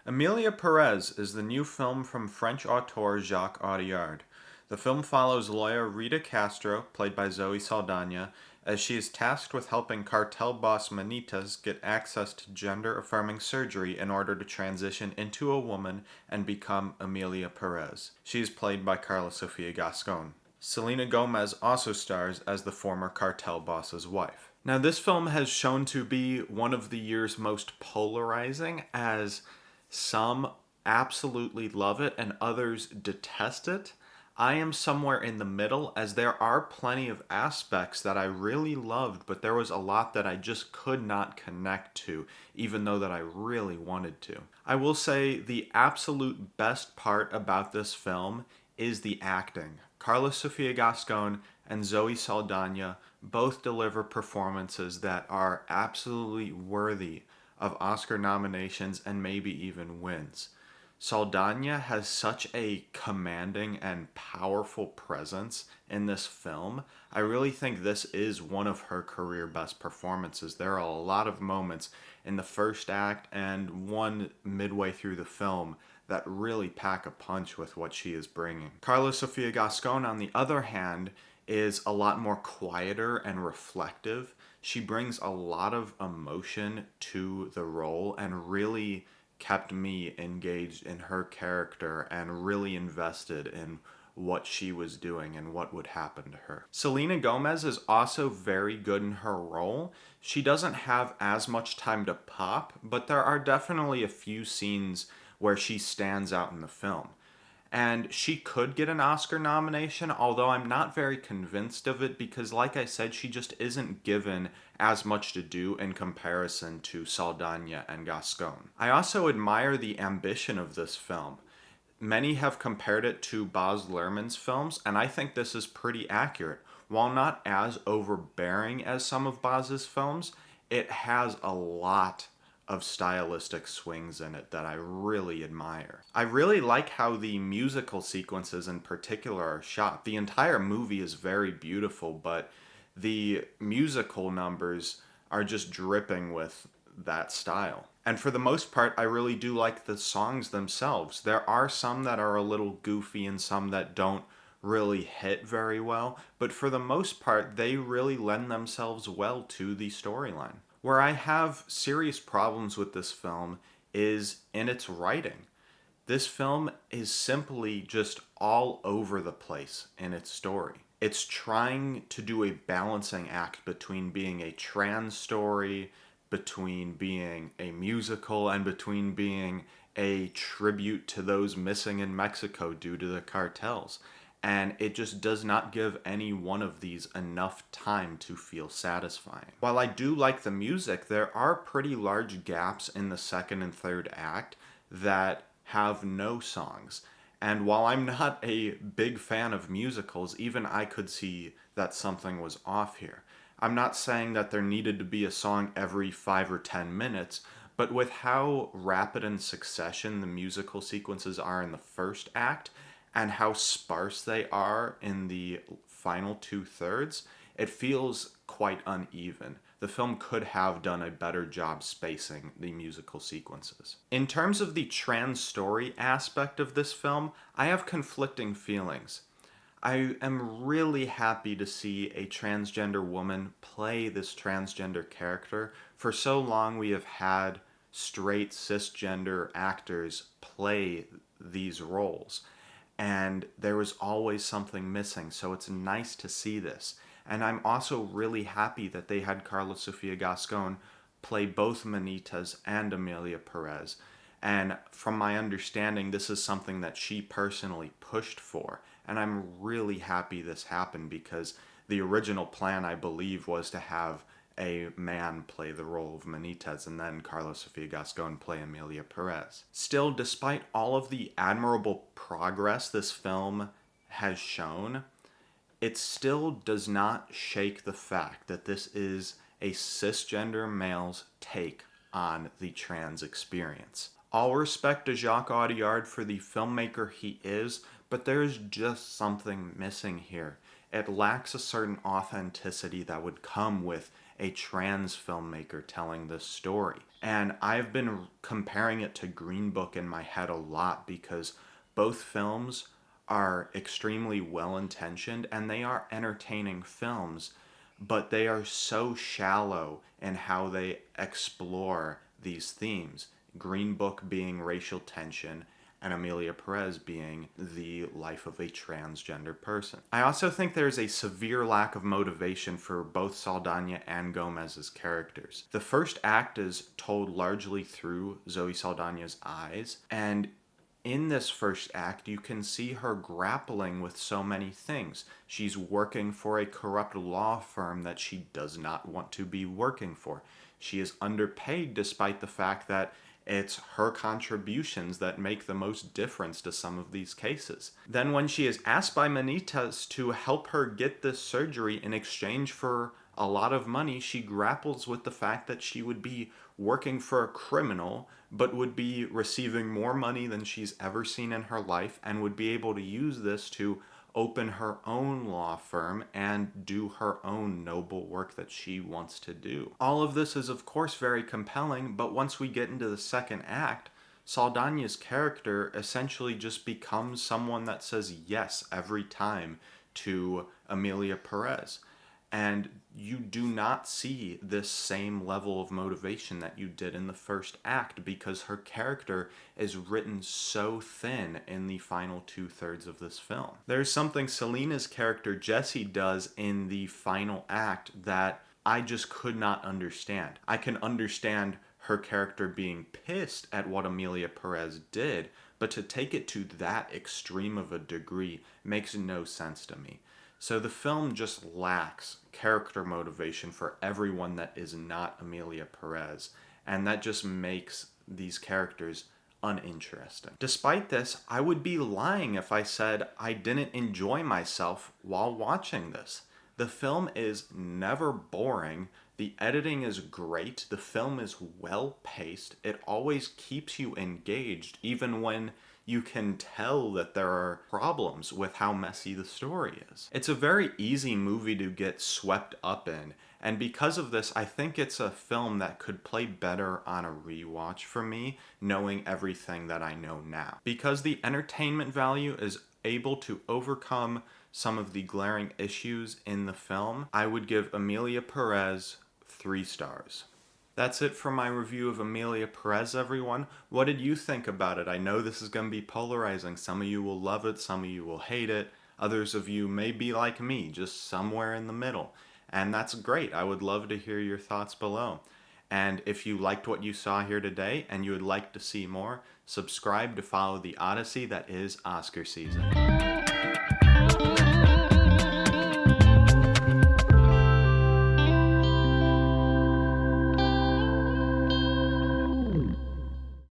Emilia Pérez is the new film from French auteur Jacques Audiard. The film follows lawyer Rita Castro, played by Zoe Saldana, as she is tasked with helping cartel boss Manitas get access to gender-affirming surgery in order to transition into a woman and become Emilia Pérez. She is played by Carla Sofia Gascon. Selena Gomez also stars as the former cartel boss's wife. Now, this film has shown to be one of the year's most polarizing, as some absolutely love it and others detest it. I am somewhere in the middle, as there are plenty of aspects that I really loved, but there was a lot that I just could not connect to, even though that I really wanted to. I will say the absolute best part about this film is the acting. Carla Sofia Gascon and Zoe Saldana both deliver performances that are absolutely worthy of Oscar nominations and maybe even wins. Saldana has such a commanding and powerful presence in this film. I really think this is one of her career best performances. There are a lot of moments in the first act and one midway through the film that really pack a punch with what she is bringing. Carla Sofia Gascon, on the other hand, is a lot more quieter and reflective. She brings a lot of emotion to the role and really kept me engaged in her character and really invested in what she was doing and what would happen to her. Selena Gomez is also very good in her role. She doesn't have as much time to pop, but there are definitely a few scenes where she stands out in the film. And she could get an Oscar nomination, although I'm not very convinced of it because, like I said, she just isn't given as much to do in comparison to Saldana and Gascon. I also admire the ambition of this film. Many have compared it to Baz Luhrmann's films, and I think this is pretty accurate. While not as overbearing as some of Baz's films, it has a lot of stylistic swings in it that I really admire. I really like how the musical sequences in particular are shot. The entire movie is very beautiful, but the musical numbers are just dripping with that style. And for the most part, I really do like the songs themselves. There are some that are a little goofy and some that don't really hit very well, but for the most part, they really lend themselves well to the storyline. Where I have serious problems with this film is in its writing. This film is simply just all over the place in its story. It's trying to do a balancing act between being a trans story, between being a musical, and between being a tribute to those missing in Mexico due to the cartels. And it just does not give any one of these enough time to feel satisfying. While I do like the music, there are pretty large gaps in the second and third act that have no songs. And while I'm not a big fan of musicals, even I could see that something was off here. I'm not saying that there needed to be a song every 5 or 10 minutes, but with how rapid in succession the musical sequences are in the first act, and how sparse they are in the final two-thirds, it feels quite uneven. The film could have done a better job spacing the musical sequences. In terms of the trans story aspect of this film, I have conflicting feelings. I am really happy to see a transgender woman play this transgender character. For so long we have had straight cisgender actors play these roles, and there was always something missing, so it's nice to see this. And I'm also really happy that they had Carla Sofia Gascon play both Manitas and Emilia Pérez. And from my understanding, this is something that she personally pushed for. And I'm really happy this happened because the original plan, I believe, was to have a man play the role of Manitas and then Carla Sofia Gascon play Emilia Pérez. Still, despite all of the admirable progress this film has shown, it still does not shake the fact that this is a cisgender male's take on the trans experience. All respect to Jacques Audiard for the filmmaker he is, but there is just something missing here. It lacks a certain authenticity that would come with a trans filmmaker telling this story. And I've been comparing it to Green Book in my head a lot because both films are extremely well intentioned and they are entertaining films, but they are so shallow in how they explore these themes. Green Book being racial tension, and Emilia Pérez being the life of a transgender person. I also think there's a severe lack of motivation for both Saldana and Gomez's characters. The first act is told largely through Zoe Saldana's eyes, and in this first act, you can see her grappling with so many things. She's working for a corrupt law firm that she does not want to be working for. She is underpaid despite the fact that it's her contributions that make the most difference to some of these cases. Then, when she is asked by Manitas to help her get this surgery in exchange for a lot of money, she grapples with the fact that she would be working for a criminal, but would be receiving more money than she's ever seen in her life, and would be able to use this to open her own law firm and do her own noble work that she wants to do. All of this is, of course, very compelling, but once we get into the second act, Saldana's character essentially just becomes someone that says yes every time to Emilia Pérez. And you do not see this same level of motivation that you did in the first act because her character is written so thin in the final 2/3 of this film. There's something Selena's character Jessie does in the final act that I just could not understand. I can understand her character being pissed at what Emilia Pérez did, but to take it to that extreme of a degree makes no sense to me. So the film just lacks character motivation for everyone that is not Emilia Pérez, and that just makes these characters uninteresting. Despite this, I would be lying if I said I didn't enjoy myself while watching this. The film is never boring. The editing is great. The film is well paced. It always keeps you engaged, even when you can tell that there are problems with how messy the story is. It's a very easy movie to get swept up in, and because of this, I think it's a film that could play better on a rewatch for me, knowing everything that I know now. Because the entertainment value is able to overcome some of the glaring issues in the film, I would give Emilia Pérez 3 stars. That's it for my review of Emilia Pérez, everyone. What did you think about it? I know this is going to be polarizing. Some of you will love it, some of you will hate it. Others of you may be like me, just somewhere in the middle. And that's great. I would love to hear your thoughts below. And if you liked what you saw here today and you would like to see more, subscribe to follow the odyssey that is Oscar season.